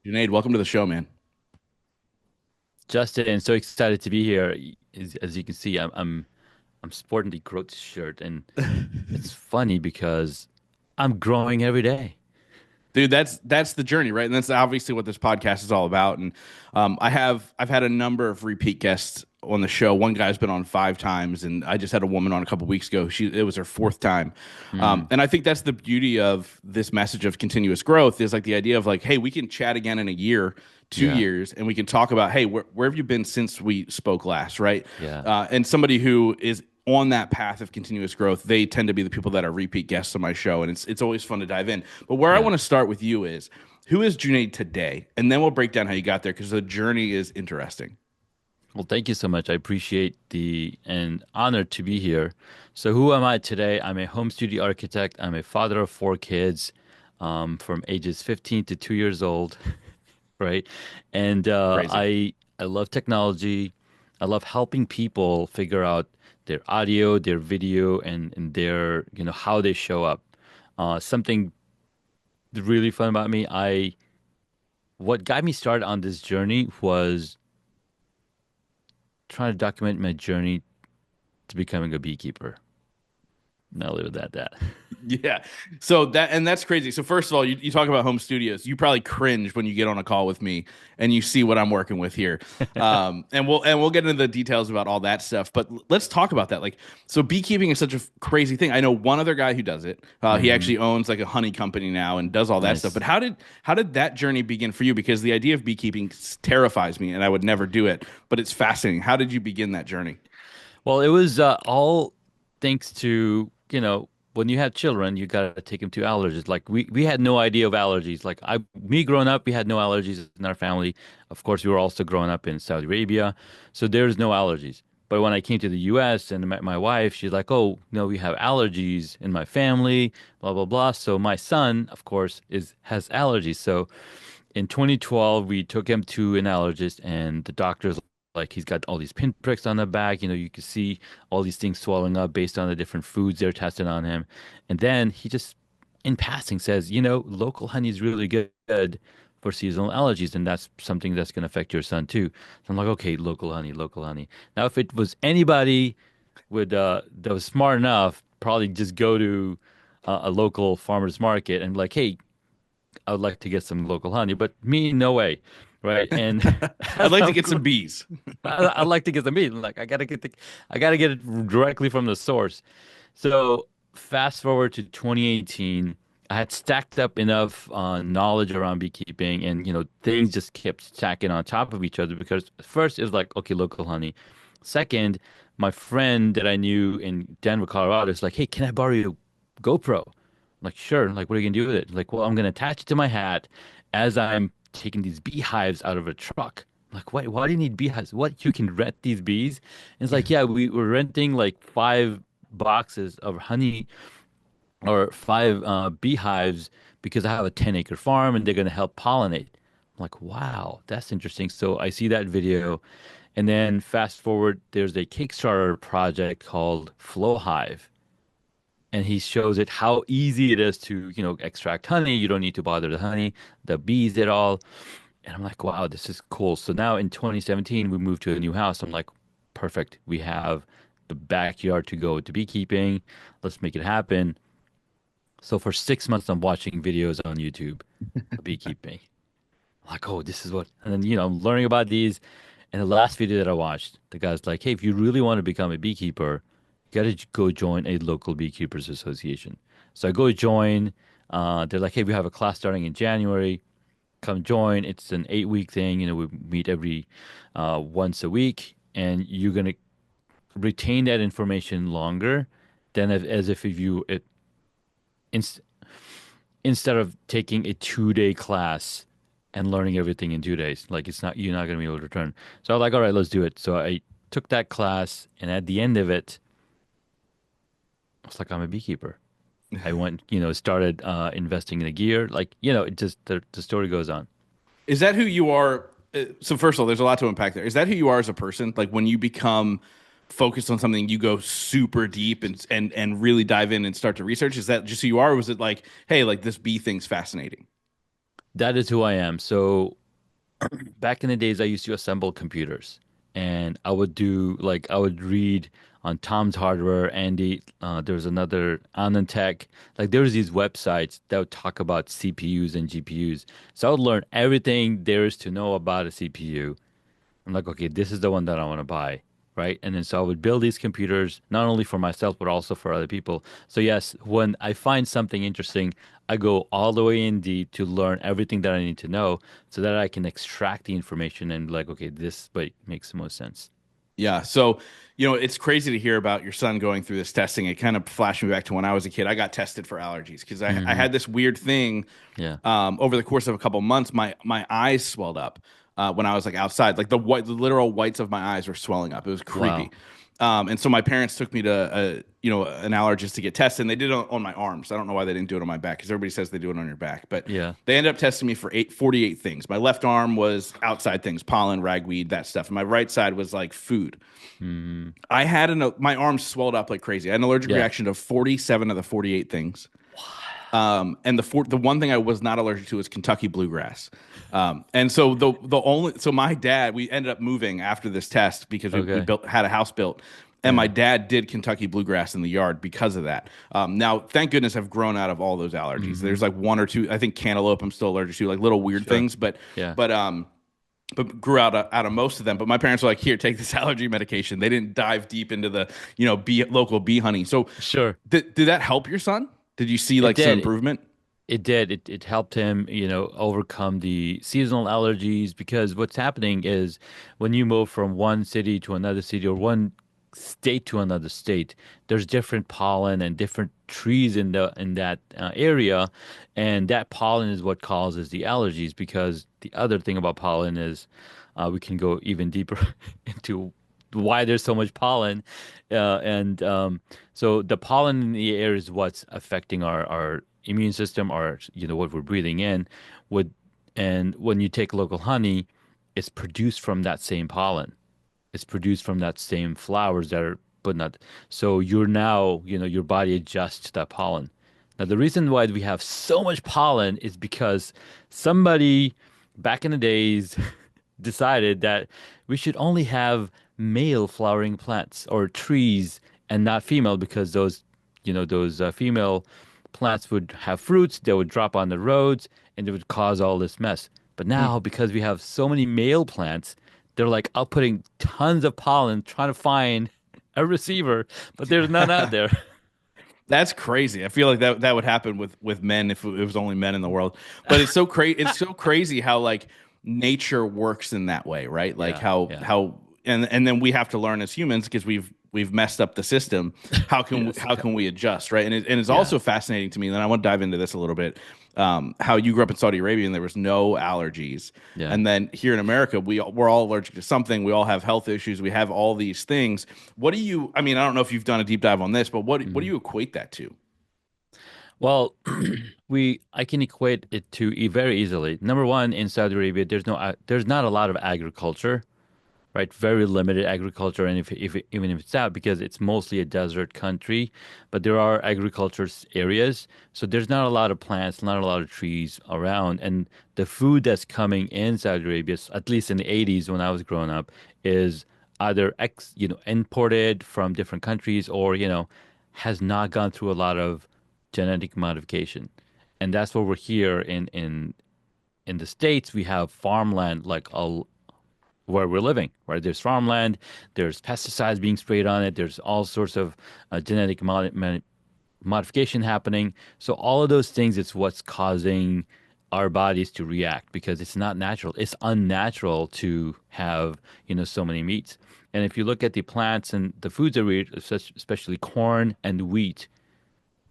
Junaid, welcome to the show, man. Justin, so excited to be here. As you can see, I'm sporting the growth shirt, and it's funny because I'm growing every day. Dude, that's the journey, right? And that's obviously what this podcast is all about. And I've had a number of repeat guests on the show. One guy's been on 5 times, and I just had a woman on a couple weeks ago. It was her fourth time, Mm, and I think that's the beauty of this message of continuous growth is like the idea of like, hey, we can chat again in a year, two yeah, years, and we can talk about, hey, where have you been since we spoke last, right? yeah, And somebody who is on that path of continuous growth, they tend to be the people that are repeat guests on my show, and it's always fun to dive in. But where I yeah. want to start with you is who is Junaid today, and then we'll break down how you got there because the journey is interesting. Well, thank you so much. I appreciate the and honored to be here. So, who am I today? I'm a home studio architect. I'm a father of 4 kids, from ages 15 to 2 years old, right? And Crazy. I love technology. I love helping people figure out their audio, their video, and their how they show up. Something really fun about me. I What got me started on this journey was trying to document my journey to becoming a beekeeper. And I'll leave it at that. Yeah. So that's crazy. So first of all, you talk about home studios. You probably cringe when you get on a call with me and you see what I'm working with here. And we'll get into the details about all that stuff. But let's talk about that. Like, so beekeeping is such a crazy thing. I know one other guy who does it. He Hmm. actually owns like a honey company now and does all that stuff. But Nice. how did that journey begin for you? Because the idea of beekeeping terrifies me, and I would never do it. But it's fascinating. How did you begin that journey? Well, it was all thanks to, when you have children, you gotta take them to allergists. Like we had no idea of allergies. Me growing up, we had no allergies in our family. Of course, we were also growing up in Saudi Arabia, so there's no allergies. But when I came to the U.S. and met my wife, she's like, "Oh, no, we have allergies in my family, blah blah blah." So my son, of course, is has allergies. So in 2012, we took him to an allergist, and the doctor's like, he's got all these pinpricks on the back. You can see all these things swelling up based on the different foods they're testing on him. And then he just, in passing, says, local honey is really good for seasonal allergies, and that's something that's going to affect your son too. So I'm like, okay, local honey, local honey. Now, if it was anybody that was smart enough, probably just go to a local farmer's market and be like, hey, I would like to get some local honey, but me, no way, right? And I'd as like to I'm, get some bees. I'd like to get the meat. Like I gotta get it directly from the source. So fast forward to 2018, I had stacked up enough knowledge around beekeeping, and things just kept stacking on top of each other. Because first it was like, okay, local honey. Second, my friend that I knew in Denver, Colorado, is like, hey, can I borrow your GoPro? I'm like, sure. Like, what are you gonna do with it? Like, well, I'm gonna attach it to my hat as I'm taking these beehives out of a truck. I'm like, why do you need beehives? What, you can rent these bees? And it's like, yeah, we were renting like 5 boxes of honey or 5 beehives because I have a 10-acre farm and they're gonna help pollinate. I'm like, wow, that's interesting. So I see that video, and then fast forward, there's a Kickstarter project called Flow Hive, and he shows it how easy it is to, extract honey. You don't need to bother the bees at all. And I'm like, wow, this is cool. So now in 2017, we moved to a new house. I'm like, perfect. We have the backyard to go to beekeeping. Let's make it happen. So for 6 months, I'm watching videos on YouTube of beekeeping. I'm like, oh, this is what, and then, I'm learning about these. And the last video that I watched, the guy's like, hey, if you really want to become a beekeeper, you got to go join a local beekeepers association. So I go join. They're like, hey, we have a class starting in January. Come join. It's an 8 week thing. We meet every once a week, and you're gonna retain that information longer than as if you it inst instead of taking a 2 day class and learning everything in 2 days. Like, it's not you're not gonna be able to return. So I was like, all right, let's do it. So I took that class, and at the end of it, I was like, I'm a beekeeper. I went, started investing in the gear. Like, it just the story goes on. Is that who you are? So first of all, there's a lot to unpack there. Is that who you are as a person? Like when you become focused on something, you go super deep and really dive in and start to research. Is that just who you are, or was it like, hey, like this bee thing's fascinating? That is who I am. So back in the days, I used to assemble computers, and I would do like I would read on Tom's Hardware, Andy. There's another Anantech. Like there was these websites that would talk about CPUs and GPUs. So I would learn everything there is to know about a CPU. I'm like, okay, this is the one that I want to buy, right? And then so I would build these computers not only for myself but also for other people. So yes, when I find something interesting, I go all the way in deep to learn everything that I need to know so that I can extract the information and be like, okay, this but makes the most sense. Yeah. So, you know, it's crazy to hear about your son going through this testing. It kind of flashed me back to when I was a kid. I got tested for allergies because I Hmm. had this weird thing Yeah. over the course of a couple months. My eyes swelled up when I was like outside. Like the literal whites of my eyes were swelling up. It was creepy. Wow. And so my parents took me to an allergist to get tested. And they did it on my arms. I don't know why they didn't do it on my back because everybody says they do it on your back. But Yeah. they ended up testing me for 48 things. My left arm was outside things, pollen, ragweed, that stuff. And my right side was like food. Hmm. I had my arms swelled up like crazy. I had an allergic Yeah. reaction to 47 of the 48 things. And the one thing I was not allergic to was Kentucky bluegrass. And so my dad, we ended up moving after this test because we Okay. had a house built. And my Yeah. dad did Kentucky bluegrass in the yard because of that. Now, thank goodness I've grown out of all those allergies. Hmm. There's like one or two, I think cantaloupe I'm still allergic to, like little weird Sure. things, but Yeah. but um but grew out of most of them. But my parents were like, "Here, take this allergy medication." They didn't dive deep into the local bee honey. So Sure. did that help your son? Did you see It like some did. improvement? It did. It helped him, overcome the seasonal allergies because what's happening is when you move from one city to another city or one state to another state, there's different pollen and different trees in that area, and that pollen is what causes the allergies. Because the other thing about pollen is, we can go even deeper into why there's so much pollen, and so the pollen in the air is what's affecting our immune system, or what we're breathing in. With and when you take local honey, it's produced from that same pollen. It's produced from that same flowers that are but not. So you're now, your body adjusts to that pollen. Now the reason why we have so much pollen is because somebody back in the days decided that we should only have male flowering plants or trees and not female because those female plants would have fruits, they would drop on the roads, and it would cause all this mess. But Hmm. now, because we have so many male plants, they're like outputting tons of pollen trying to find a receiver, but there's none out there. That's crazy. I feel like that would happen with men if it was only men in the world. But it's so crazy. It's so crazy how like nature works in that way, right? Like Yeah, how yeah. how and then we have to learn as humans because we've messed up the system. Yes. How can we adjust, right? And it's Yeah, also fascinating to me. And I want to dive into this a little bit. How you grew up in Saudi Arabia and there was no allergies, yeah. and then here in America we're all allergic to something. We all have health issues. We have all these things. What do you? I mean, I don't know if you've done a deep dive on this, but what do Mhm. you equate that to? Well, I can equate it to very easily. Number one, in Saudi Arabia, there's not a lot of agriculture, right? Very limited agriculture, and even if it's out, because it's mostly a desert country, but there are agriculture areas, so there's not a lot of plants, not a lot of trees around, and the food that's coming in Saudi Arabia, at least in the 80s when I was growing up, is either imported from different countries or has not gone through a lot of genetic modification, and that's what we're here in the States. We have farmland like where we're living, right? There's farmland, there's pesticides being sprayed on it, there's all sorts of genetic modification happening. So all of those things, it's what's causing our bodies to react because it's not natural. It's unnatural to have, so many meats. And if you look at the plants and the foods that we eat, especially corn and wheat,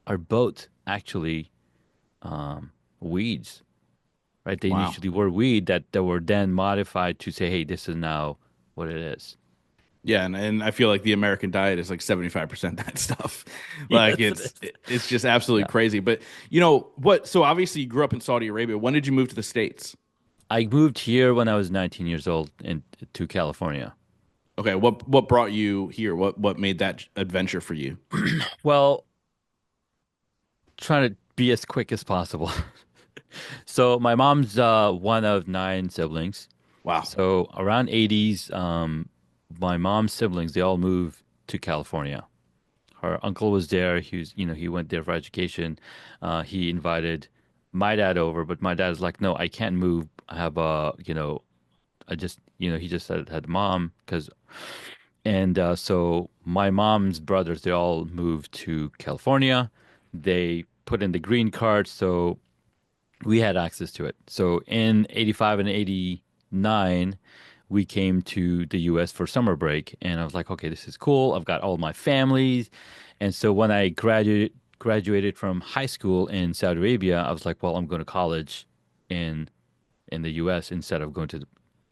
are both actually weeds, right? They Wow. initially were weed that were then modified to say, hey, this is now what it is. Yeah, and I feel like the American diet is like 75% that stuff. Like Yes, it is. it's just absolutely Yeah. crazy. But you know what? So obviously you grew up in Saudi Arabia. When did you move to the States? I moved here when I was 19 years old to California. Okay, what brought you here? What made that adventure for you? Well, trying to be as quick as possible. So my mom's one of nine siblings. Wow. So around 80s, my mom's siblings, they all moved to California. Her uncle was there. He went there for education. He invited my dad over, but my dad is like, no, I can't move. I have I just, he just had mom so my mom's brothers, they all moved to California. They put in the green card, so we had access to it. So in 85 and 89, we came to the US for summer break, and I was like, okay, this is cool. I've got all my families. And so when I graduated from high school in Saudi Arabia, I was like, well, I'm going to college in in the US instead of going to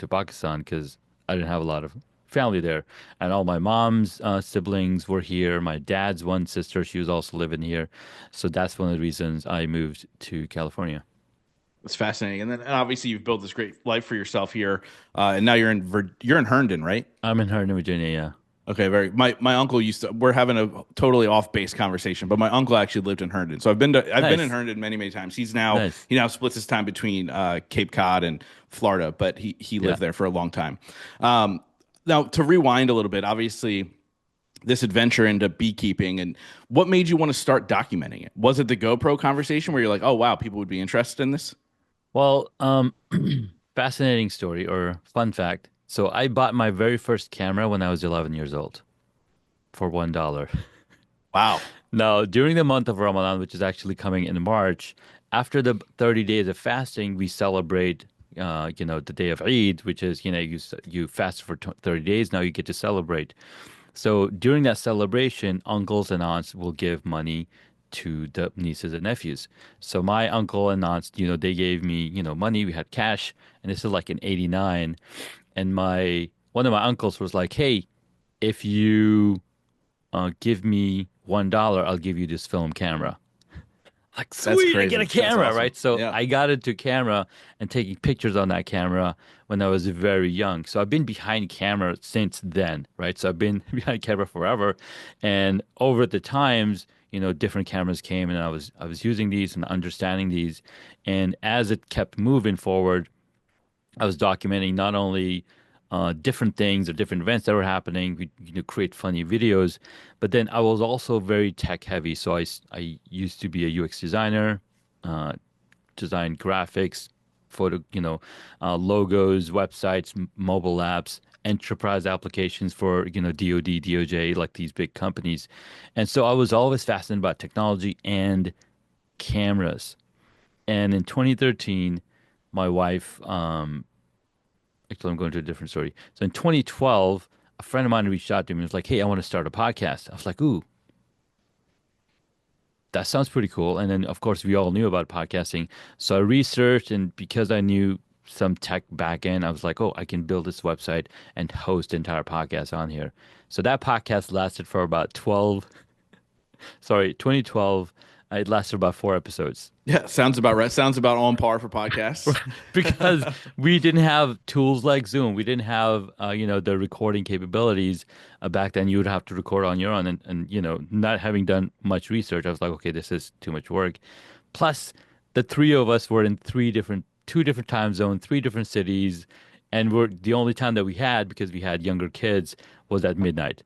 Pakistan because I didn't have a lot of family there. And all my mom's siblings were here. My dad's one sister, she was also living here. So that's one of the reasons I moved to California. It's fascinating. And then obviously you've built this great life for yourself here. And now you're in Herndon, right? I'm in Herndon, Virginia. Yeah. Okay, very. My uncle used to. We're having a totally off base conversation, but my uncle actually lived in Herndon, so I've been in Nice. Herndon many times. Nice. He now splits his time between Cape Cod and Florida, but he Yeah. lived there for a long time. Now to rewind a little bit, obviously this adventure into beekeeping and what made you want to start documenting it? Was it the GoPro conversation where you're like, oh wow, people would be interested in this? Well, fascinating story or fun fact. So I bought my very first camera when I was 11 years old for $1. Wow, Now, during the month of Ramadan, which is actually coming in March, after the 30 days of fasting, we celebrate, the day of Eid, which is, you fast for 30 days. Now you get to celebrate. So during that celebration, uncles and aunts will give money to the nieces and nephews. So my uncle and aunts, they gave me, money. We had cash, and this is like in '89. And my one of my uncles was like, "Hey, if you give me $1, I'll give you this film camera." Like, that's sweet, I get a crazy. That's camera, awesome. right? So Yeah. I got into camera and taking pictures on that camera when I was very young. So I've been behind camera since then, right? So I've been behind camera forever. And over the times, different cameras came and I was using these and understanding these. And as it kept moving forward, I was documenting not only different things or different events that were happening. We create funny videos, but then I was also very tech heavy. So I used to be a UX designer, uh, design graphics, photo, logos, websites, mobile apps, enterprise applications for DoD, DOJ, like these big companies. And so I was always fascinated about technology and cameras. And in 2013, my wife actually, I'm going to a different story. So in 2012, a friend of mine reached out to me and was like, "Hey, I want to start a podcast." I was like, "Ooh, that sounds pretty cool." And then, of course, we all knew about podcasting. So I researched, and because I knew some tech backend, I was like, "Oh, I can build this website and host entire podcast on here." So that podcast lasted for about 2012. It lasted about 4 episodes. Yeah, sounds about right. Sounds about on par for podcasts. Because we didn't have tools like Zoom. We didn't have, the recording capabilities back then. You would have to record on your own, and not having done much research, I was like, okay, this is too much work. Plus, the three of us were in two different time zones, three different cities, and we're the only time that we had because we had younger kids was at midnight.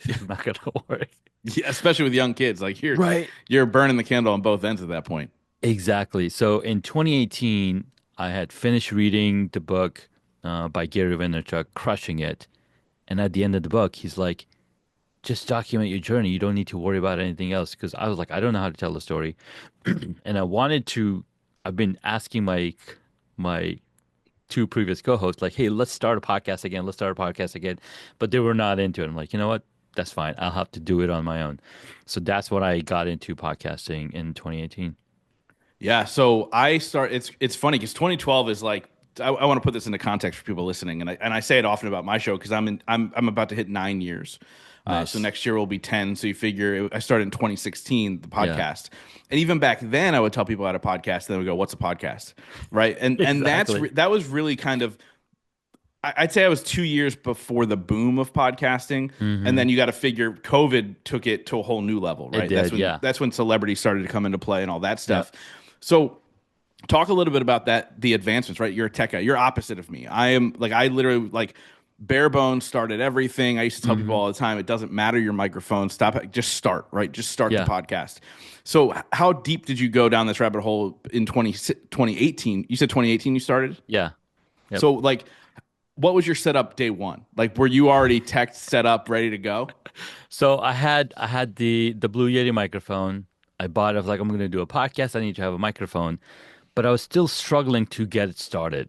It's not gonna work. Yeah, especially with young kids. Like Right. you're burning the candle on both ends at that point. Exactly. So in 2018, I had finished reading the book by Gary Vaynerchuk, Crushing It. And at the end of the book, he's like, just document your journey. You don't need to worry about anything else. Because I was like, I don't know how to tell a story. And I've been asking my two previous co-hosts, like, hey, let's start a podcast again. Let's start a podcast again. But they were not into it. I'm like, you know what? That's fine. I'll have to do it on my own. So that's what I got into podcasting in 2018. Yeah, so it's funny because 2012 is like I want to put this into context for people listening, and I say it often about my show because I'm about to hit 9 years, so Nice. next year will be 10. So you figure I started in 2016 the Yeah. podcast, and even back then I would tell people I had a podcast, and they would go, "What's a podcast?" Right, and Exactly. that was really kind of I'd say I was 2 years before the boom of podcasting, and Hmm. then you got to figure COVID took it to a whole new level, It right? did, yeah. That's when celebrities started to come into play and all that Yep. stuff. So talk a little bit about that, the advancements, right? You're a tech guy. You're opposite of me. I am like, I literally like bare bones started everything. I used to tell people Hmm. all the time, it doesn't matter your microphone. Stop it. Just start, right? Just start the Yeah, podcast. So how deep did you go down this rabbit hole in 2018? You said 2018 you started? yeah, yep. So like, what was your setup day one? Like, were you already tech set up, ready to go? So I had the Blue Yeti microphone. I bought it. I was like, I'm gonna do a podcast. I need to have a microphone, but I was still struggling to get it started.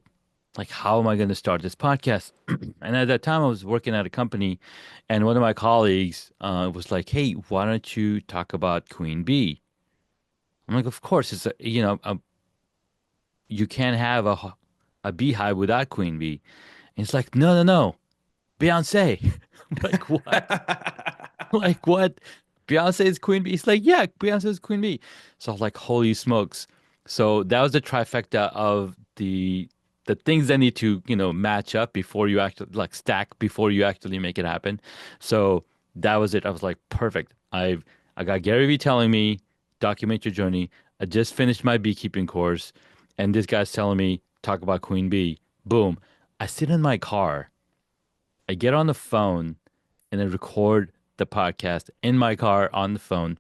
Like, how am I going to start this podcast? And at that time, I was working at a company, and one of my colleagues was like, "Hey, why don't you talk about Queen Bee?" I'm like, "Of course, you can't have a beehive without Queen Bee." And it's like, "No, no, no, Beyonce." I'm like, "What?" Like, what? Beyonce is Queen Bee? He's like, yeah, Beyonce is Queen Bee. So I was like, holy smokes. So that was the trifecta of the things that need to, match up before you actually like stack before you actually make it happen. So that was it. I was like, perfect. I got Gary Vee telling me, document your journey. I just finished my beekeeping course, and this guy's telling me, talk about Queen Bee. Boom. I sit in my car. I get on the phone and I record the podcast in my car on the phone.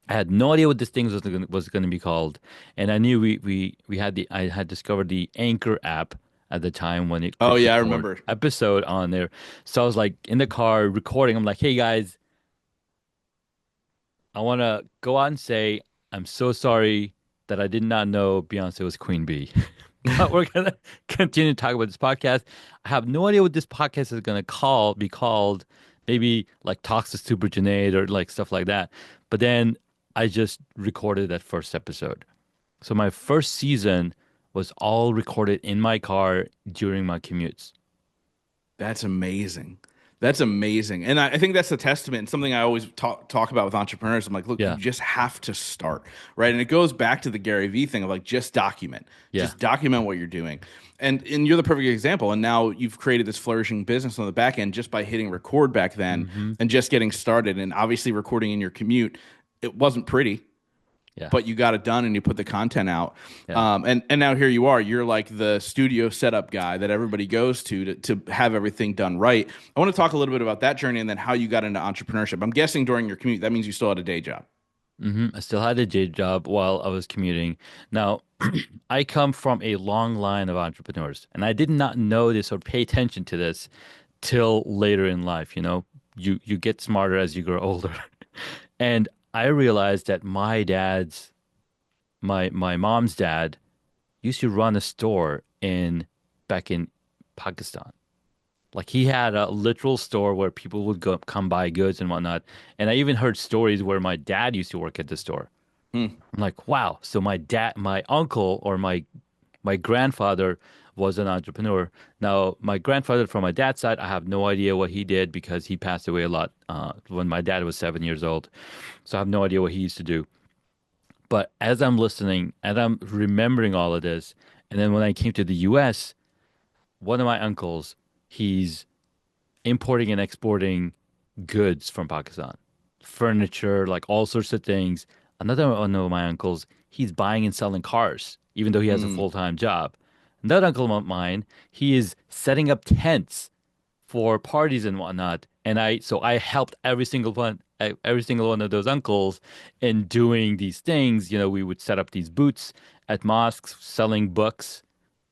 I had no idea what this thing was going to be called, and I knew we had the I had discovered the Anchor app at the time when it Oh could yeah, I record remember. episode on there. So I was like in the car recording. I'm like, hey guys, I want to go out and say I'm so sorry that I did not know Beyonce was Queen Bee. But we're gonna continue to talk about this podcast. I have no idea what this podcast is gonna be called. Maybe like Talks to Super Junaid or like stuff like that. But then I just recorded that first episode. So my first season was all recorded in my car during my commutes. That's amazing. That's amazing. And I think that's a testament and something I always talk about with entrepreneurs. I'm like, look, you Yeah, just have to start, right? And it goes back to the Gary Vee thing of like yeah. just document what you're doing. And you're the perfect example. And now you've created this flourishing business on the back end just by hitting record back then Hmm. and just getting started. And obviously recording in your commute, it wasn't pretty, Yeah, but you got it done and you put the content out. yeah. And now here you are. You're like the studio setup guy that everybody goes to have everything done right. I want to talk a little bit about that journey and then how you got into entrepreneurship. I'm guessing during your commute, that means you still had a day job. I still had a day job while I was commuting. Now, I come from a long line of entrepreneurs, and I did not know this or pay attention to this till later in life. You get smarter as you grow older. And I realized that my mom's dad used to run a store in back in Pakistan. Like he had a literal store where people would come buy goods and whatnot. And I even heard stories where my dad used to work at the store. Hmm. I'm like, wow. So my uncle or my grandfather was an entrepreneur. Now, my grandfather from my dad's side, I have no idea what he did because he passed away a lot when my dad was 7 years old. So I have no idea what he used to do. But as I'm listening and I'm remembering all of this, and then when I came to the U.S., one of my uncles, he's importing and exporting goods from Pakistan, furniture, like all sorts of things. Another one of my uncles, he's buying and selling cars, even though he has a Hmm. full-time job. Another uncle of mine, he is setting up tents for parties and whatnot. And I helped every single one of those uncles in doing these things. We would set up these booths at mosques, selling books,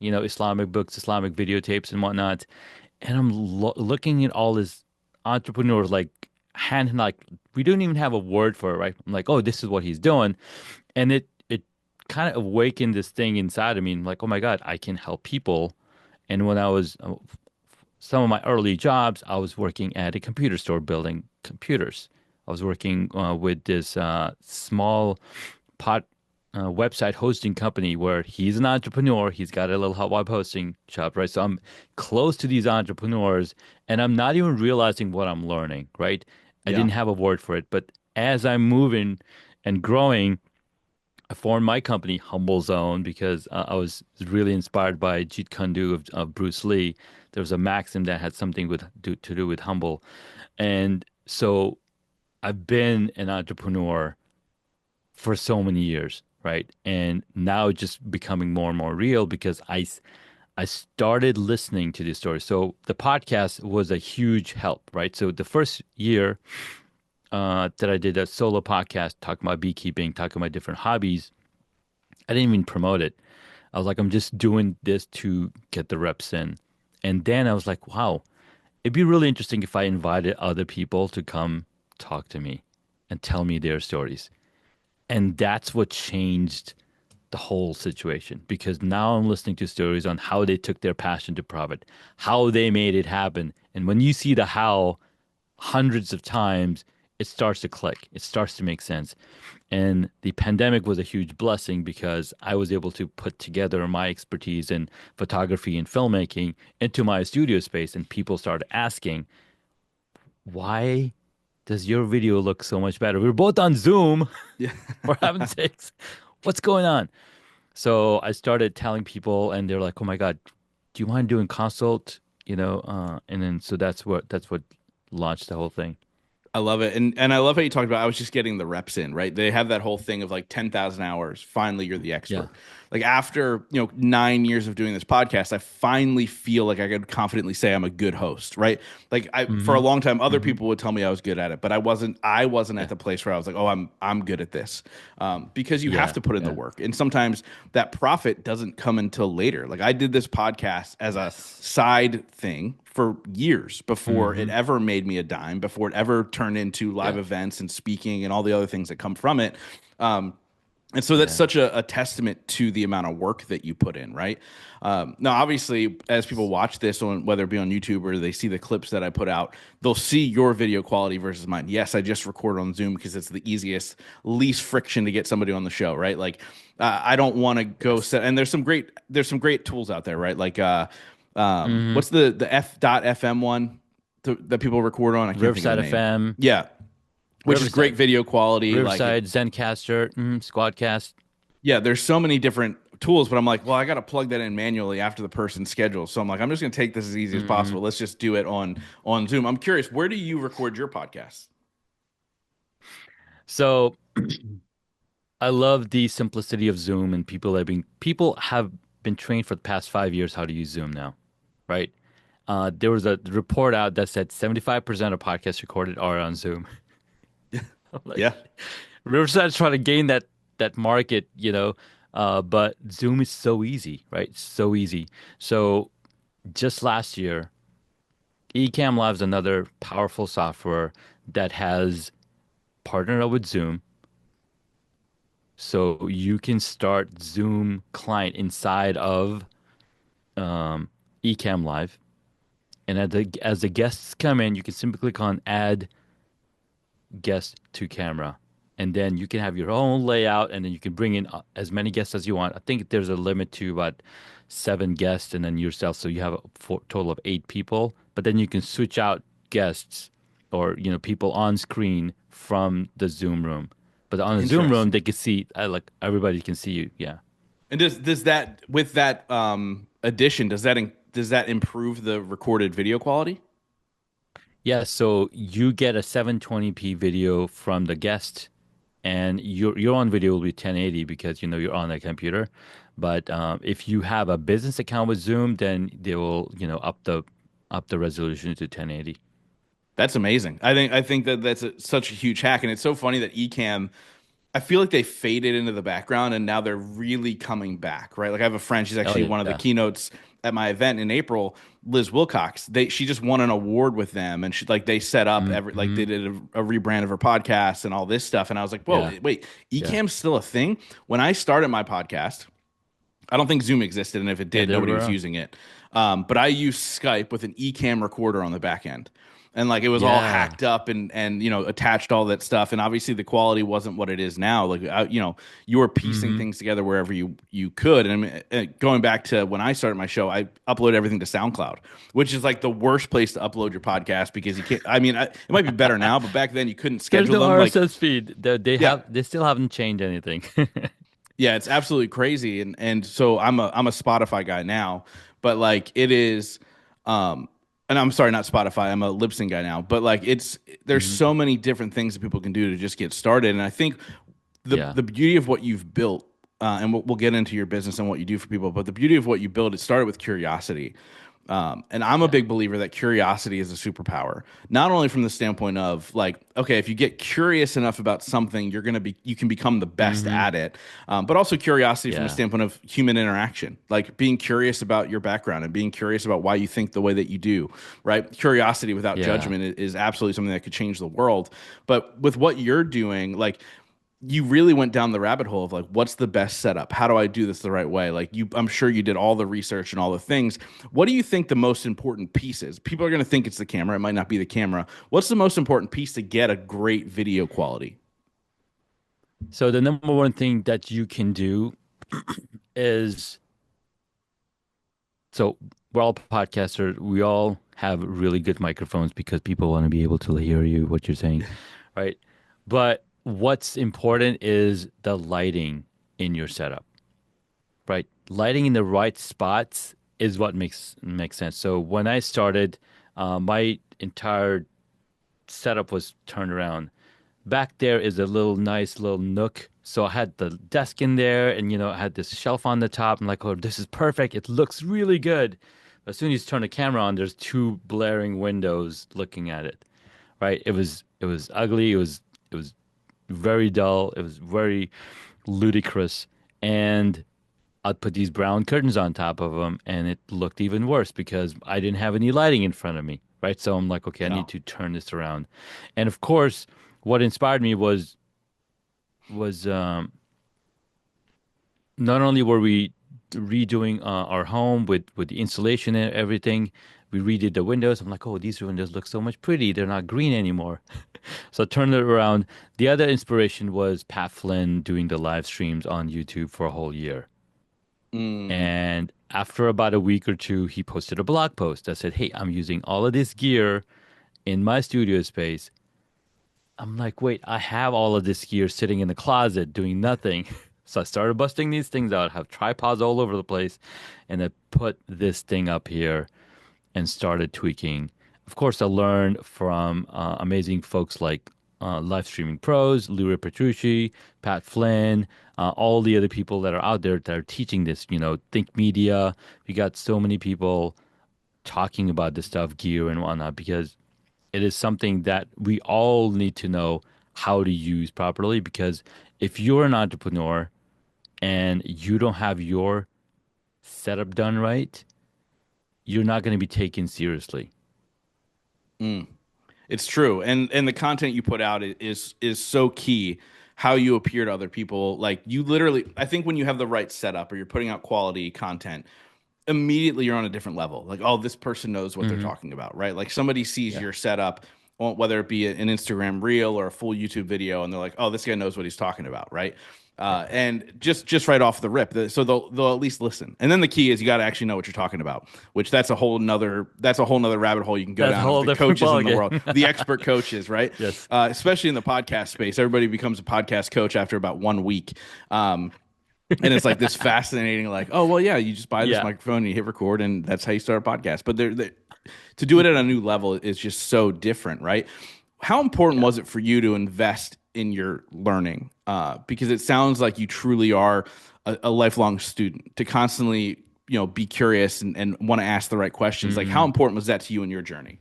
Islamic books, Islamic videotapes and whatnot. And I'm looking at all these entrepreneurs like like we don't even have a word for it, right? I'm like, oh, this is what he's doing, and it kind of awakened this thing inside of me. I'm like, oh my God, I can help people. And when I was some of my early jobs, I was working at a computer store building computers. I was working with this small pot website hosting company where he's an entrepreneur. He's got a little hot web hosting shop, right? So I'm close to these entrepreneurs and I'm not even realizing what I'm learning, right? I Yeah. didn't have a word for it. But as I'm moving and growing, I formed my company, Humble Zone, because I was really inspired by Jeet Kune Do of Bruce Lee. There was a maxim that had something to do with humble. And so I've been an entrepreneur for so many years. right? And now it's just becoming more and more real because I started listening to these stories. So the podcast was a huge help, right? So the first year that I did a solo podcast talking about beekeeping, talking about different hobbies, I didn't even promote it. I was like, I'm just doing this to get the reps in. And then I was like, wow, it'd be really interesting if I invited other people to come talk to me and tell me their stories. And that's what changed the whole situation because now I'm listening to stories on how they took their passion to profit, how they made it happen. And when you see the how hundreds of times, it starts to click. It starts to make sense. And the pandemic was a huge blessing because I was able to put together my expertise in photography and filmmaking into my studio space. And people started asking, why does your video look so much better? We were both on Zoom, Yeah. for heaven's sakes. What's going on? So I started telling people, and they're like, "Oh my God, do you mind doing consult?" And then so that's what launched the whole thing. I love it. And I love how you talked about I was just getting the reps in, right? They have that whole thing of like 10,000 hours. Finally, you're the Yeah. expert. Like after, 9 years of doing this podcast, I finally feel like I could confidently say I'm a good host, right? Like I for a Mm-hmm. long time other Mm-hmm. people would tell me I was good at it, but I wasn't at Yeah. the place where I was like, "Oh, I'm good at this." Because you have Yeah. to put in the Yeah. work. And sometimes that profit doesn't come until later. Like I did this podcast as a Yes. side thing for years before it Mm-hmm. ever made me a dime, before it ever turned into live Yeah. events and speaking and all the other things that come from it. Um, and so that's Yeah. such a testament to the amount of work that you put in, right? Now, obviously, as people watch this, on whether it be on YouTube or they see the clips that I put out, they'll see your video quality versus mine. Yes, I just record on Zoom because it's the easiest, least friction to get somebody on the show, right? Like, I don't want to go Yes. set. And there's some great tools out there, right? Like, Mm-hmm. what's the F.FM one that people record on? I can't think of the Riverside name. FM, Yeah, which is great Riverside, video quality. Like it, Riverside, Zencaster, Squadcast. yeah, there's so many different tools, but I'm like, well, I got to plug that in manually after the person's schedule. So I'm like, I'm just going to take this as easy as Mm-hmm. possible. Let's just do it on Zoom. I'm curious, where do you record your podcast? So I love the simplicity of Zoom, and people have been trained for the past 5 years how to use Zoom now, right? There was a report out that said 75% of podcasts recorded are on Zoom. I'm like, Yeah, Riverside's trying to gain that market, but Zoom is so easy, right? So easy. So just last year, Ecamm Live's another powerful software that has partnered up with Zoom. So you can start Zoom client inside of Ecamm Live. And as the guests come in, you can simply click on add guest to camera. And then you can have your own layout and then you can bring in as many guests as you want. I think there's a limit to about 7 guests and then yourself. So you have a total of 8 people. But then you can switch out guests or people on screen from the Zoom room. But on the Zoom room, interesting. they can see like everybody can see you. Yeah. And does that with that addition does that improve the recorded video quality? Yeah, so you get a 720p video from the guest, and your own video will be 1080 because you're on a computer. But if you have a business account with Zoom, then they will up the resolution to 1080. That's amazing. I think that such a huge hack, and it's so funny that Ecamm. I feel like they faded into the background, and now they're really coming back, right? Like I have a friend; she's Oh actually one of the yeah. keynotes at my event in April. Liz Wilcox. She just won an award with them, and they set up they Hmm. did a rebrand of her podcast and all this stuff. And I was like, whoa, Yeah. wait, Yeah. Ecamm's still a thing? When I started my podcast, I don't think Zoom existed, and if it Yeah. did, They're nobody was around. using it. But I used Skype with an Ecamm recorder on the back end, and like it was all Yeah. hacked up and attached all that stuff. And obviously the quality wasn't what it is now. Like you were piecing Hmm. things together wherever you could. And I mean, going back to when I started my show, I upload everything to SoundCloud, which is like the worst place to upload your podcast because you can't. I mean, it might be better now, but back then you couldn't There's schedule no them. Like RSS feed. yeah, They still haven't changed anything. yeah, it's absolutely crazy, and so I'm a Spotify guy now, but like it is, um, and I'm sorry, not Spotify. I'm a lip sync guy now, but like there's Hmm. so many different things that people can do to just get started, and I think the Yeah. the beauty of what you've built and we'll get into your business and what you do for people. But the beauty of what you build, it started with curiosity. And I'm a Yeah. big believer that curiosity is a superpower, not only from the standpoint of like, okay, if you get curious enough about something, you can become the best Hmm. at it. But also curiosity from the Yeah. standpoint of human interaction, like being curious about your background and being curious about why you think the way that you do, right? Curiosity without Yeah. judgment is absolutely something that could change the world. But with what you're doing, like, you really went down the rabbit hole of like, what's the best setup? How do I do this the right way? Like, I'm sure you did all the research and all the things. What do you think the most important piece is? People are going to think it's the camera. It might not be the camera. What's the most important piece to get a great video quality? So the number one thing that you can do is, so we're all podcasters. We all have really good microphones because people want to be able to hear you, what you're saying, right? But what's important is the lighting in your setup, right? Lighting in the right spots is what makes sense. So when I started, my entire setup was turned around. Back there is a little nice little nook. So I had the desk in there and I had this shelf on the top. I'm like, oh, this is perfect. It looks really good. As soon as you turn the camera on, there's two blaring windows looking at it. Right? It was ugly. It was very dull. It was very ludicrous. And I'd put these brown curtains on top of them, and it looked even worse because I didn't have any lighting in front of me, right? So I'm like, okay, I Yeah. need to turn this around. And of course, what inspired me was not only were we redoing our home with the insulation and everything, we redid the windows. I'm like, oh, these windows look so much pretty. They're not green anymore. So I turned it around. The other inspiration was Pat Flynn doing the live streams on YouTube for a whole year. Mm. And after about a week or two, he posted a blog post that said, hey, I'm using all of this gear in my studio space. I'm like, wait, I have all of this gear sitting in the closet doing nothing. So I started busting these things out, have tripods all over the place, and I put this thing up here and started tweaking. Of course, I learned from amazing folks like Live Streaming Pros, Lura Petrucci, Pat Flynn, all the other people that are out there that are teaching this. Think Media. We got so many people talking about this stuff, gear and whatnot, because it is something that we all need to know how to use properly. Because if you're an entrepreneur and you don't have your setup done right, you're not going to be taken seriously. Mm. It's true, and the content you put out is so key. How you appear to other people, like you literally, I think when you have the right setup or you're putting out quality content, immediately you're on a different level. Like, oh, this person knows what they're Hmm. talking about, right? Like somebody sees Yeah. your setup, whether it be an Instagram reel or a full YouTube video, and they're like, oh, this guy knows what he's talking about, right? Yeah. And just right off the rip, so they'll at least listen. And then the key is you got to actually know what you're talking about, which that's a whole nother rabbit hole you can go That's a down of whole the different coaches in the ballgame. world, the expert coaches, right? Yes. Especially in the podcast space, everybody becomes a podcast coach after about 1 week. And it's like this fascinating, like, oh well, yeah, you just buy this Yeah. microphone and you hit record, and that's how you start a podcast. But to do it at a new level is just so different, right? How important Yeah. was it for you to invest in your learning? Because it sounds like you truly are a lifelong student to constantly, be curious and want to ask the right questions. Like, how Hmm. important was that to you in your journey?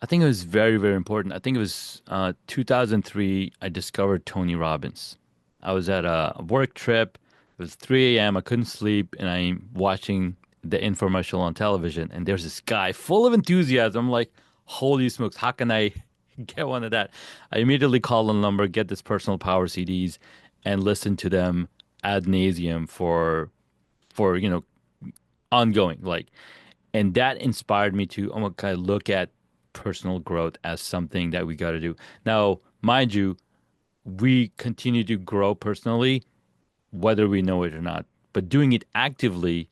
I think it was very, very important. I think it was 2003. I discovered Tony Robbins. I was at a work trip. It was 3 a.m. I couldn't sleep, and I'm watching the infomercial on television. And there's this guy full of enthusiasm. I'm like, holy smokes, how can I get one of that? I immediately call the number, get this personal power CDs, and listen to them ad nauseum for ongoing. Like, and that inspired me to kind of look at personal growth as something that we got to do. Now, mind you, we continue to grow personally, whether we know it or not. But doing it actively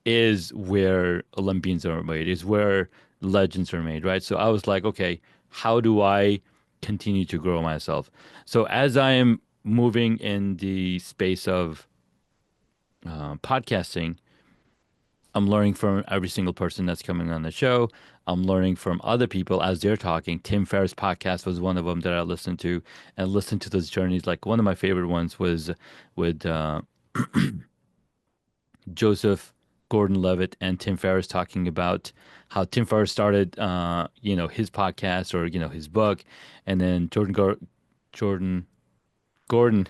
is where Olympians are made, is where legends are made, right? So I was like, okay, how do I continue to grow myself? So as I am moving in the space of podcasting, I'm learning from every single person that's coming on the show. I'm learning from other people as they're talking. Tim Ferriss' podcast was one of them that I listened to and listened to those journeys. Like one of my favorite ones was with Joseph Gordon-Levitt and Tim Ferriss talking about how Tim Ferriss started, his podcast or, his book. And then Jordan, Gordon,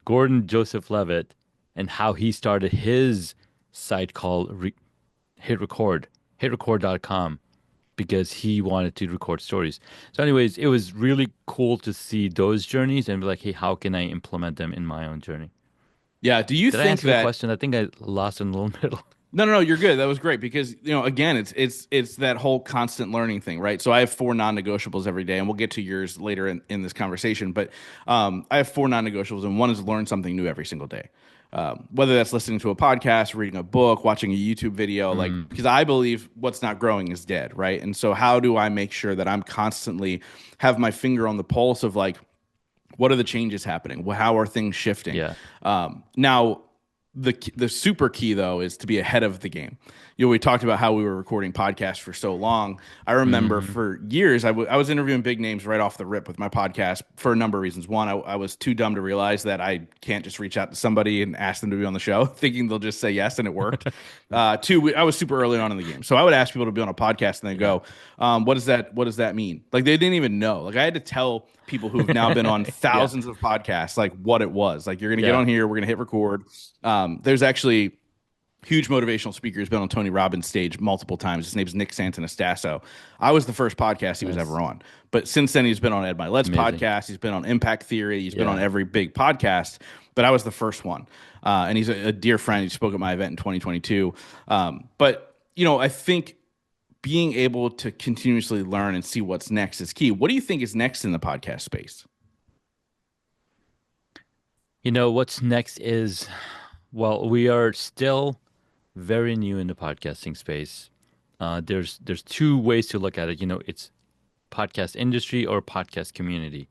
Gordon Joseph Levitt and how he started his site called Hit Record, hitrecord.com, because he wanted to record stories. So, anyways, it was really cool to see those journeys and be like, hey, how can I implement them in my own journey? Yeah. Do you Did I think answer the that question? I think I lost in the little middle. No, no, no, you're good. That was great because, again, it's that whole constant learning thing, right? So I have four non-negotiables every day, and we'll get to yours later in this conversation. But I have four non-negotiables, and one is learn something new every single day. Whether that's listening to a podcast, reading a book, watching a YouTube video, like Mm, because I believe what's not growing is dead, right? And so how do I make sure that I'm constantly have my finger on the pulse of like what are the changes happening? How are things shifting? yeah. Now, the super key though is to be ahead of the game. We talked about how we were recording podcasts for so long. I remember Hmm. for years I was interviewing big names right off the rip with my podcast for a number of reasons. One, I was too dumb to realize that I can't just reach out to somebody and ask them to be on the show, thinking they'll just say yes, and it worked. Two, I was super early on in the game, so I would ask people to be on a podcast, and they Yeah. go, "What does that? What does that mean?" Like they didn't even know. Like I had to tell people who have now been on Yeah. thousands of podcasts like what it was. Like you're gonna get Yeah. on here, we're gonna hit record. There's actually huge motivational speaker who's been on Tony Robbins' stage multiple times. His name's Nick Santanastasso. I was the first podcast he was ever Nice. on. But since then, he's been on Ed Milet's Amazing. podcast. He's been on Impact Theory. He's been on Yeah. every big podcast. But I was the first one. And he's a dear friend. He spoke at my event in 2022. But, I think being able to continuously learn and see what's next is key. What do you think is next in the podcast space? What's next is, well, we are still very new in the podcasting space. There's two ways to look at it. It's podcast industry or podcast community.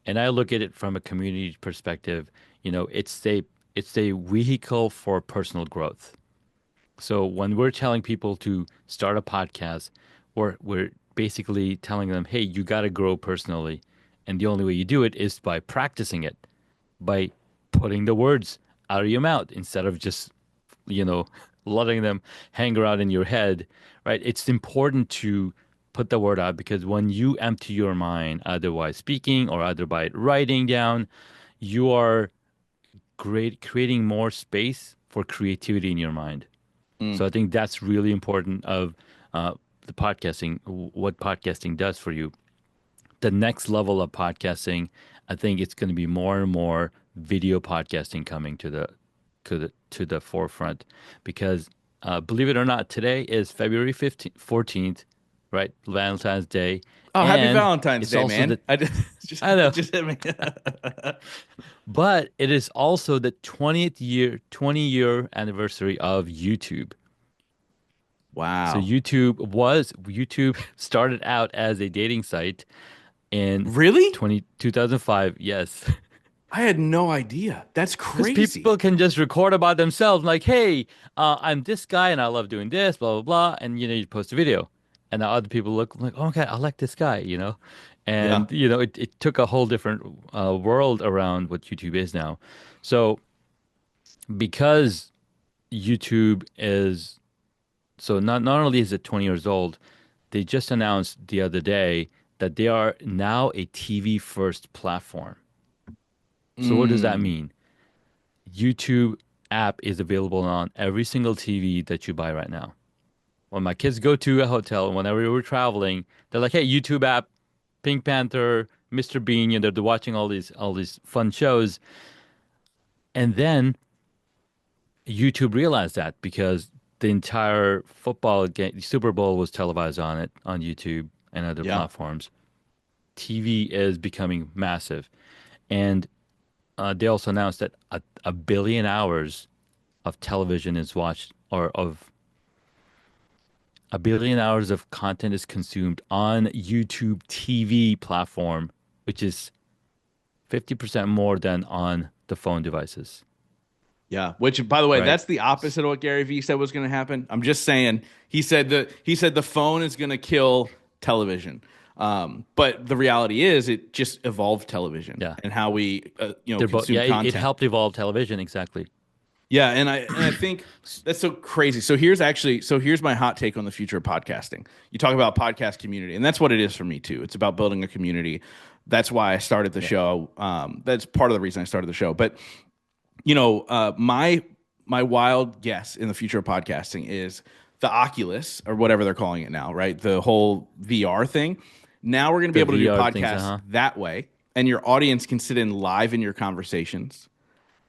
And I look at it from a community perspective. It's a vehicle for personal growth. So when we're telling people to start a podcast, we're basically telling them, hey, you got to grow personally. And the only way you do it is by practicing it, by putting the words out of your mouth instead of just, you know, letting them hang around in your head, right? It's important to put the word out because when you empty your mind, either by speaking or either by writing down, you are creating more space for creativity in your mind. Mm, So I think that's really important of uh, the podcasting, what podcasting does for you. The next level of podcasting, I think it's going to be more and more video podcasting coming to the forefront because believe it or not, today is February 15th, 14th, right? Valentine's Day. Oh, happy And Valentine's it's Day, also man. the, I just, just I it know, just hit me. but it is also the 20-year anniversary of YouTube. So Wow. YouTube started out as a dating site in Really? 2005. Yes. I had no idea. That's Because crazy. people can just record about themselves, like, hey, I'm this guy and I love doing this, blah, blah, blah. And, you post a video. And now other people look like, oh, okay, I like this guy. Yeah. And, it took a whole different world around what YouTube is now. So because YouTube is, so not only is it 20 years old, they just announced the other day that they are now a TV first platform. So what does that Mm, mean? YouTube app is available on every single TV that you buy right now. When my kids go to a hotel, whenever we're traveling, they're like, "Hey, YouTube app, Pink Panther, Mr. Bean." They're watching all these fun shows, and then YouTube realized that because the entire football game, Super Bowl was televised on it on YouTube and other yeah. platforms. TV is becoming massive, and they also announced that a billion hours of television is watched, or of a billion hours of content is consumed on YouTube TV platform, which is 50% more than on the phone devices. Yeah, which by the way, right? that's the opposite of what Gary Vee said was going to happen. I'm just saying he said the phone is going to kill television. But the reality is it just evolved television Yeah, and how we they're both. consume Yeah, it content. helped evolve television exactly. Yeah, and I think that's so crazy. So here's my hot take on the future of podcasting. You talk about podcast community, and that's what it is for me too. It's about building a community. That's why I started the Yeah. show. That's part of the reason I started the show. But my wild guess in the future of podcasting is the Oculus or whatever they're calling it now, right? The whole VR thing. Now we're going to be The able to do VR things, podcasts uh-huh. that way, and your audience can sit in live in your conversations,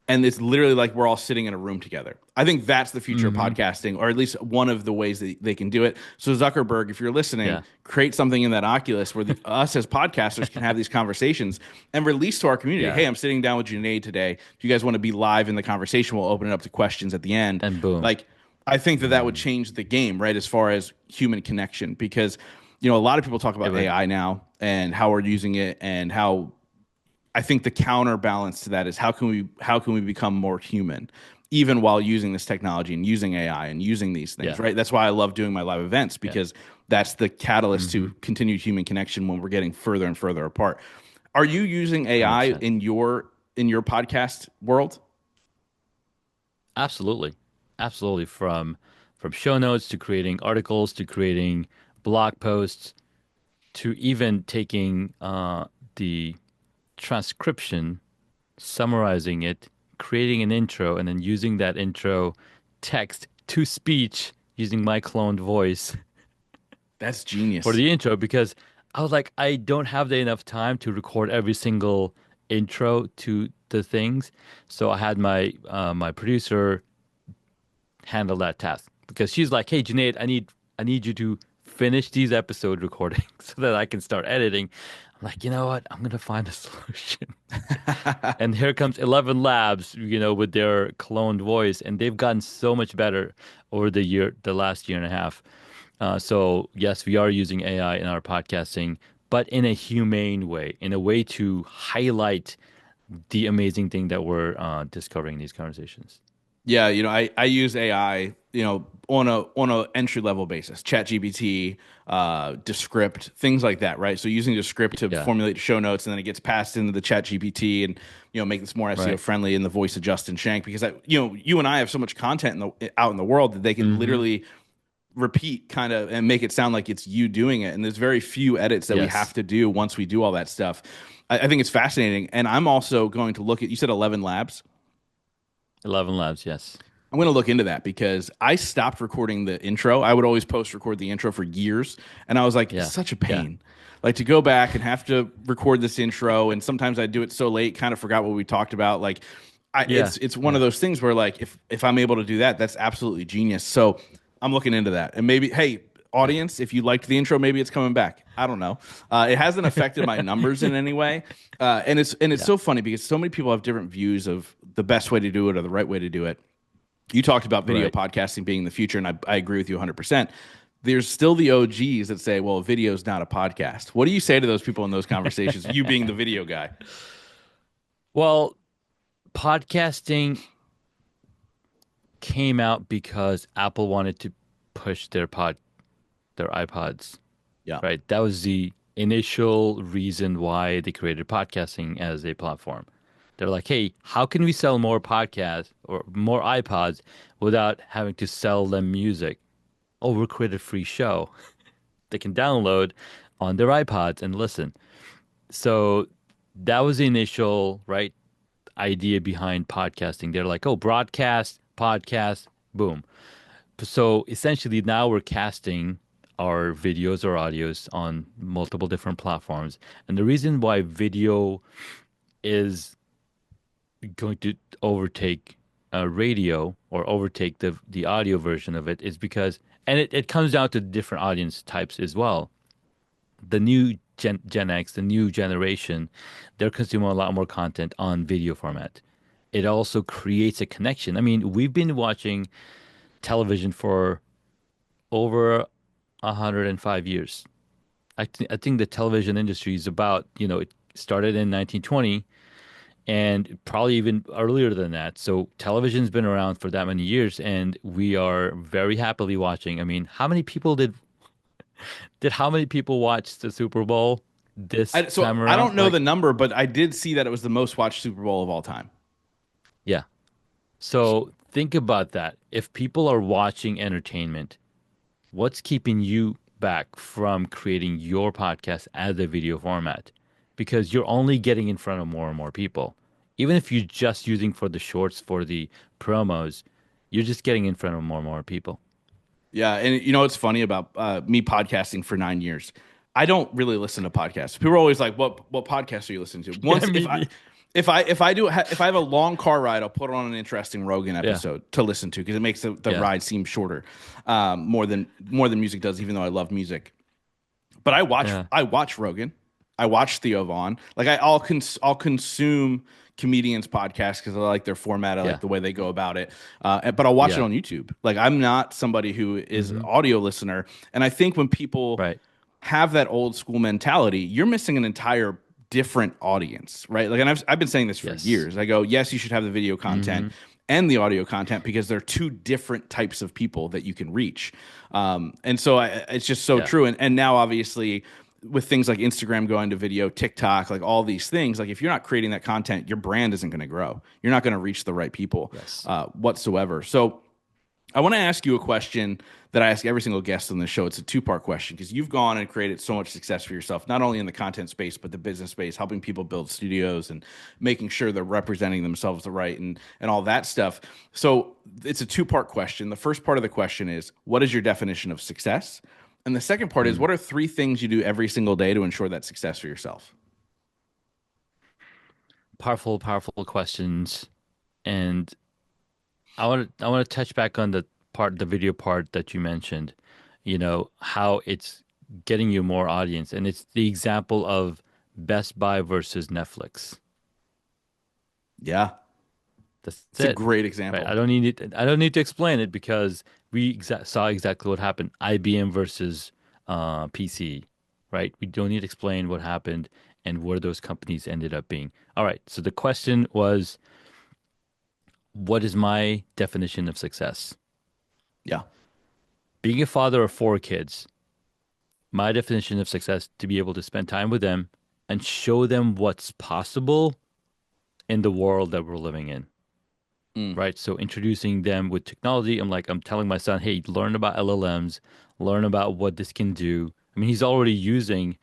and it's literally like we're all sitting in a room together. I think that's the future of Hmm. podcasting, or at least one of the ways that they can do it. So Zuckerberg, if you're listening, Yeah. create something in that Oculus where us as podcasters can have these conversations and release to our community. Yeah. Hey, I'm sitting down with Junaid today. Do you guys want to be live in the conversation? We'll open it up to questions at the end. And boom. Like, I think that would Mm. change the game, right? As far as human connection, because a lot of people talk It about would. AI now and how we're using it and how I think the counterbalance to that is how can we become more human, even while using this technology and using AI and using these things, Yeah. right? That's why I love doing my live events Yeah. because that's the catalyst Hmm. to continued human connection when we're getting further and further apart. Are you using AI 100%. in your podcast world? Absolutely. Absolutely. From show notes to creating articles to creating blog posts to even taking the transcription, summarizing it, creating an intro, and then using that intro text to speech using my cloned voice That's for genius. the intro because I was like, I don't have the enough time to record every single intro to the things. So I had my producer handle that task because she's like, "Hey, Junaid, I need you to finish these episode recordings so that I can start editing." I'm like, you know what? I'm gonna find a solution. And here comes 11 Labs, with their cloned voice, and they've gotten so much better over the last year and a half. So yes, we are using AI in our podcasting, but in a humane way, in a way to highlight the amazing thing that we're discovering in these conversations. Yeah, I use AI, on a entry level basis, ChatGPT, Descript, things like that, right? So using Descript to Yeah, formulate show notes, and then it gets passed into the ChatGPT, and make this more SEO right. friendly in the voice of Justin Shank, because you and I have so much content out in the world that they can Hmm. literally repeat kind of and make it sound like it's you doing it. And there's very few edits that we have Yes, to do once we do all that stuff. I think it's fascinating, and I'm also going to look at. You said 11 Labs. 11 Labs. Yes. I'm going to look into that because I stopped recording the intro. I would always post record the intro for years. And I was like, it's Yeah, such a yeah, pain. Like to go back and have to record this intro. And sometimes I do it so late, kind of forgot what we talked about. Like yeah, it's one of yeah. those things where like if I'm able to do that, that's absolutely genius. So I'm looking into that. And maybe, hey, audience, if you liked the intro, maybe it's coming back. I don't know. It hasn't affected my numbers in any way. And it's Yeah, so funny because so many people have different views of the best way to do it or the right way to do it. You talked about video right. podcasting being the future, and I agree with you 100%. There's still the OGs that say, well, video is not a podcast. What do you say to those people in those conversations, you being the video guy? Well, podcasting came out because Apple wanted to push their iPods, Yeah. right? That was the initial reason why they created podcasting as a platform. They're like, hey, how can we sell more podcasts or more iPods without having to sell them music? Oh, we'll create a free show they can download on their iPods and listen. So that was the initial, right, idea behind podcasting. They're like, oh, broadcast, podcast, boom. So essentially now we're casting our videos or audios on multiple different platforms. And the reason why video is going to overtake radio or overtake the audio version of it is because, and it comes down to different audience types as well. The new Gen X, the new generation, they're consuming a lot more content on video format. It also creates a connection. I mean, we've been watching television for over 105 years. I think the television industry is about, it started in 1920 and probably even earlier than that. So television's been around for that many years, and we are very happily watching. I mean, how many people watch the Super Bowl this So time I around? don't know the Like, number, but I did see that it was the most watched Super Bowl of all time. yeah. So think about that. If people are watching entertainment, what's keeping you back from creating your podcast as a video format? Because you're only getting in front of more and more people. Even if you're just using for the shorts, for the promos, you're just getting in front of more and more people. Yeah, and you know what's funny about me podcasting for 9 years? I don't really listen to podcasts. People are always like, "What podcast are you listening to?" Yeah, Once me. if I have a long car ride, I'll put on an interesting Rogan Yeah, episode to listen to because it makes the yeah, ride seem shorter, more than music does. Even though I love music, but yeah, I watch Rogan, I watch Theo Vaughn. Like I'll consume comedians' podcasts because I like their format, I like yeah, the way they go about it. But I'll watch it yeah. on YouTube. Like I'm not somebody who is an Hmm. audio listener, and I think when people Right. have that old school mentality, you're missing an entire different audience, right? Like, and I've been saying this for Yes. years. I go, yes, you should have the video content Hmm. and the audio content because they're two different types of people that you can reach. And so it's just so Yeah. true. And now, obviously, with things like Instagram going to video, TikTok, like all these things, like if you're not creating that content, your brand isn't going to grow. You're not going to reach the right people Yes. whatsoever. So I want to ask you a question that I ask every single guest on the show. It's a two-part question because you've gone and created so much success for yourself, not only in the content space, but the business space, helping people build studios and making sure they're representing themselves the right and all that stuff. So it's a two-part question. The first part of the question is, what is your definition of success? And the second part is, Mm. what are three things you do every single day to ensure that success for yourself? Powerful, powerful questions. And I want to touch back on the video part that you mentioned, how it's getting you more audience. And it's the example of Best Buy versus Netflix. Yeah, That's it's a it. great Right. example. I don't need to explain it because saw exactly what happened. IBM versus PC, right? We don't need to explain what happened and where those companies ended up being. All right. So the question was, what is my definition of success? Yeah. Being a father of four kids, my definition of success to be able to spend time with them and show them what's possible in the world that we're living in. Mm. Right? So introducing them with technology, I'm telling my son, hey, learn about LLMs, learn about what this can do. I mean, he's already using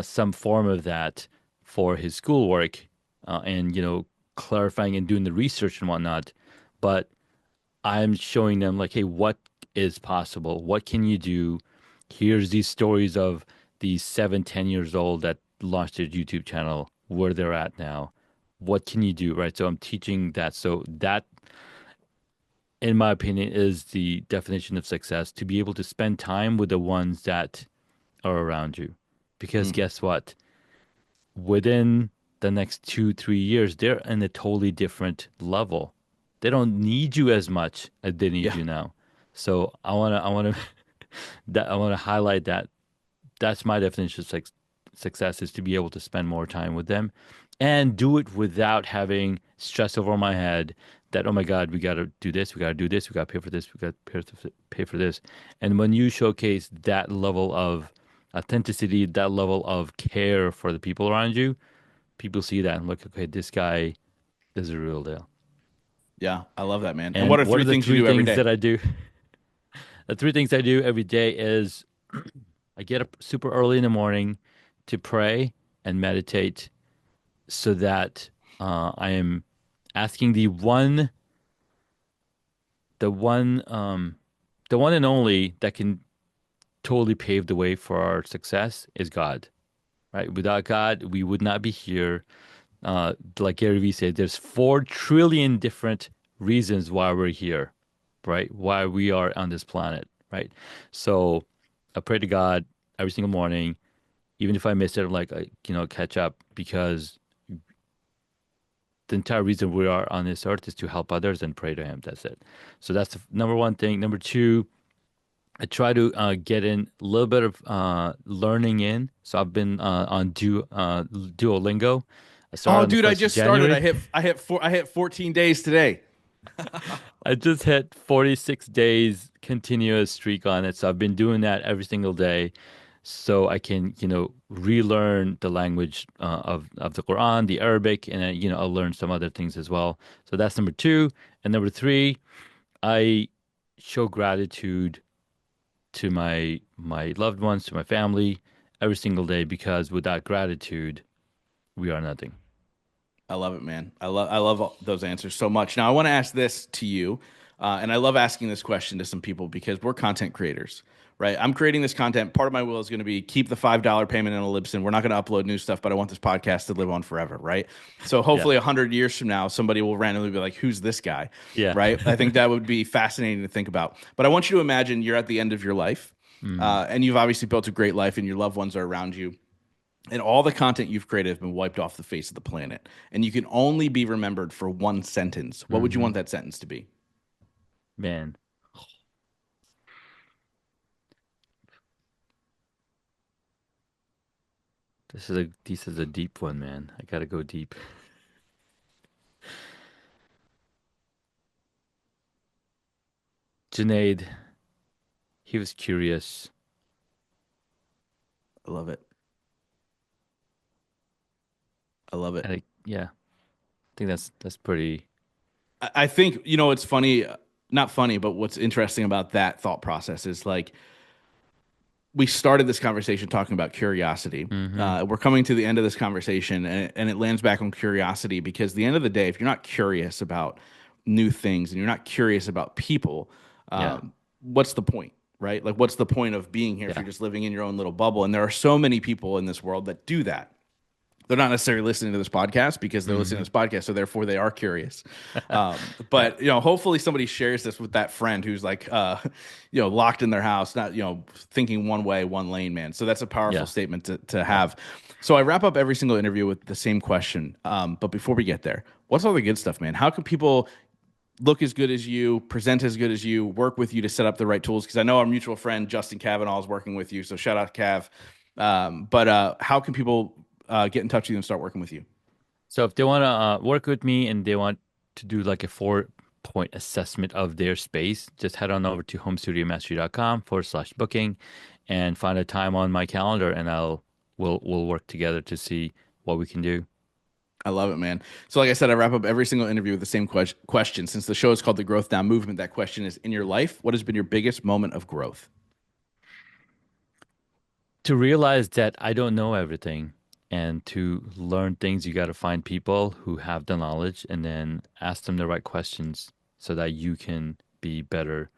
some form of that for his schoolwork, and clarifying and doing the research and whatnot. But I'm showing them like, hey, what is possible? What can you do? Here's these stories of these 7, 10 years old that launched their YouTube channel, where they're at now. What can you do? Right. So I'm teaching that. So that, in my opinion, is the definition of success, to be able to spend time with the ones that are around you. Because Mm. guess what? Within the next 2, 3 years, they're in a totally different level. They don't need you as much as they need Yeah. you now. So I wanna highlight that. That's my definition of success, is to be able to spend more time with them and do it without having stress over my head that, oh my God, we got to do this, we got to do this, we got to pay for this, we got to pay for this. And when you showcase that level of authenticity, that level of care for the people around you, people see that and look, okay, this guy is a real deal. Yeah. I love that, man. And And what are what three are the things you three do every things day? that I do? The three things I do every day is I get up super early in the morning to pray and meditate so that I am asking the one, the one and only that can totally pave the way for our success is God, right? Without God, we would not be here. Like Gary Vee said, there's 4 trillion different reasons why we're here, right? Why we are on this planet, right? So I pray to God every single morning. Even if I miss it, I'm like, catch up, because the entire reason we are on this earth is to help others and pray to Him. That's it. So that's the number one thing. Number two, I try to get in a little bit of learning in. So I've been on Duolingo. I started Oh, on the dude, I 1st of just started. January. I hit 14 days today. I just hit 46 days continuous streak on it. So I've been doing that every single day so I can, relearn the language of the Quran, the Arabic, and I'll learn some other things as well. So that's number two. And number three, I show gratitude to my loved ones, to my family every single day because without gratitude, we are nothing. I love it, man. I love those answers so much. Now, I want to ask this to you, and I love asking this question to some people because we're content creators, right? I'm creating this content. Part of my will is going to be keep the $5 payment in a Libsyn. We're not going to upload new stuff, but I want this podcast to live on forever, right? So Yeah. hopefully, 100 years from now, somebody will randomly be like, "Who's this guy?" Yeah. Right? I think that would be fascinating to think about. But I want you to imagine you're at the end of your life, Mm, and you've obviously built a great life, and your loved ones are around you and all the content you've created has been wiped off the face of the planet and you can only be remembered for one sentence, what would you hmm want that sentence to be? Man, this is a deep one, man. I gotta go deep. Junaid, he was curious. I love it. I love it. Yeah, I think that's pretty. I think it's funny, not funny, but what's interesting about that thought process is like we started this conversation talking about curiosity. Hmm. We're coming to the end of this conversation, and it lands back on curiosity because at the end of the day, if you're not curious about new things and you're not curious about people, Yeah, what's the point, right? Like, what's the point of being here if yeah. you're just living in your own little bubble? And there are so many people in this world that do that. They're not necessarily listening to this podcast because they're listening Hmm. to this podcast, so therefore they are curious. But hopefully somebody shares this with that friend who's like, locked in their house, not thinking one way, one lane, man. So that's a powerful Yeah, statement to yeah. have. So I wrap up every single interview with the same question. But before we get there, what's all the good stuff, man? How can people look as good as you, present as good as you, work with you to set up the right tools? Because I know our mutual friend Justin Cavanaugh is working with you, so shout out Cav. But how can people get in touch with you and start working with you? So if they want to work with me and they want to do like a 4-point assessment of their space, just head on over to homestudiomastery.com/booking and find a time on my calendar, and we'll work together to see what we can do. I love it, man. So, like I said, I wrap up every single interview with the same question. Since the show is called the Growth Now Movement, that question is: in your life, what has been your biggest moment of growth? To realize that I don't know everything and to learn things, you got to find people who have the knowledge and then ask them the right questions so that you can be better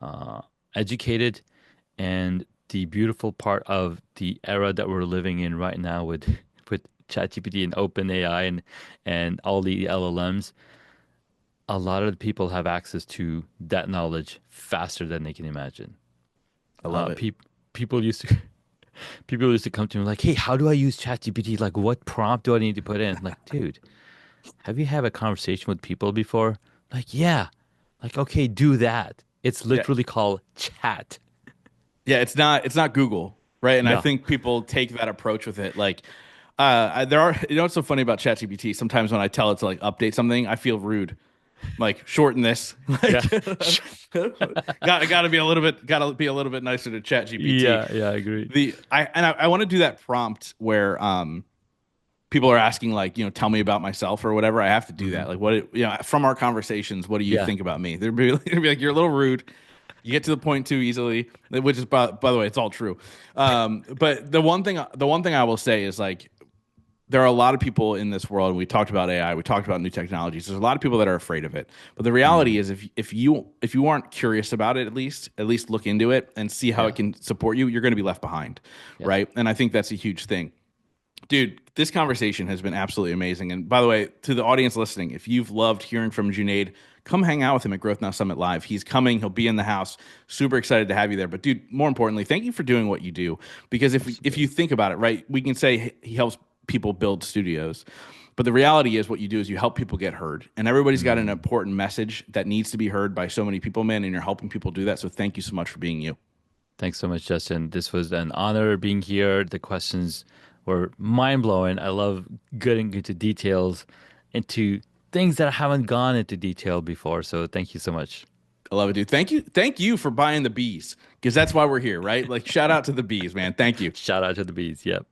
uh, educated. And the beautiful part of the era that we're living in right now with with ChatGPT and OpenAI and all the LLMs, a lot of the people have access to that knowledge faster than they can imagine. I love Uh, it. pe- people used to People used to come to me like, "Hey, how do I use ChatGPT? Like, what prompt do I need to put in?" Like, dude, have you had a conversation with people before? Like, yeah. Like, okay, do that. It's Yeah, literally called chat. yeah. It's not Google, right? And I No. think people take that approach with it. Like, there are. What's so funny about ChatGPT? Sometimes when I tell it to like update something, I feel rude. Like shorten this. Yeah. Like got to be a little bit nicer to ChatGPT. Yeah, yeah, I agree. I want to do that prompt where people are asking like tell me about myself or whatever. I have to do Hmm. that. Like from our conversations, what do you Yeah. think about me? They'd be like you're a little rude. You get to the point too easily, which is by the way, it's all true. But the one thing I will say is like there are a lot of people in this world, and we talked about AI, we talked about new technologies. There's a lot of people that are afraid of it. But the reality Mm, is if you aren't curious about it, at least look into it and see how it yeah. can support you, you're going to be left behind, Yeah. right? And I think that's a huge thing. Dude, this conversation has been absolutely amazing. And by the way, to the audience listening, if you've loved hearing from Junaid, come hang out with him at Growth Now Summit Live. He's coming, he'll be in the house. Super excited to have you there. But dude, more importantly, thank you for doing what you do. Because if Absolutely. you think about it, right, we can say he helps people build studios. But the reality is what you do is you help people get heard. And everybody's got an Mm. important message that needs to be heard by so many people, man, and you're helping people do that. So thank you so much for being you. Thanks so much, Justin. This was an honor being here. The questions were mind blowing. I love getting into details, into things that I haven't gone into detail before. So thank you so much. I love it, dude. Thank you for buying the bees because that's why we're here, right? Like, shout out to the bees, man. Thank you. Shout out to the bees. Yep.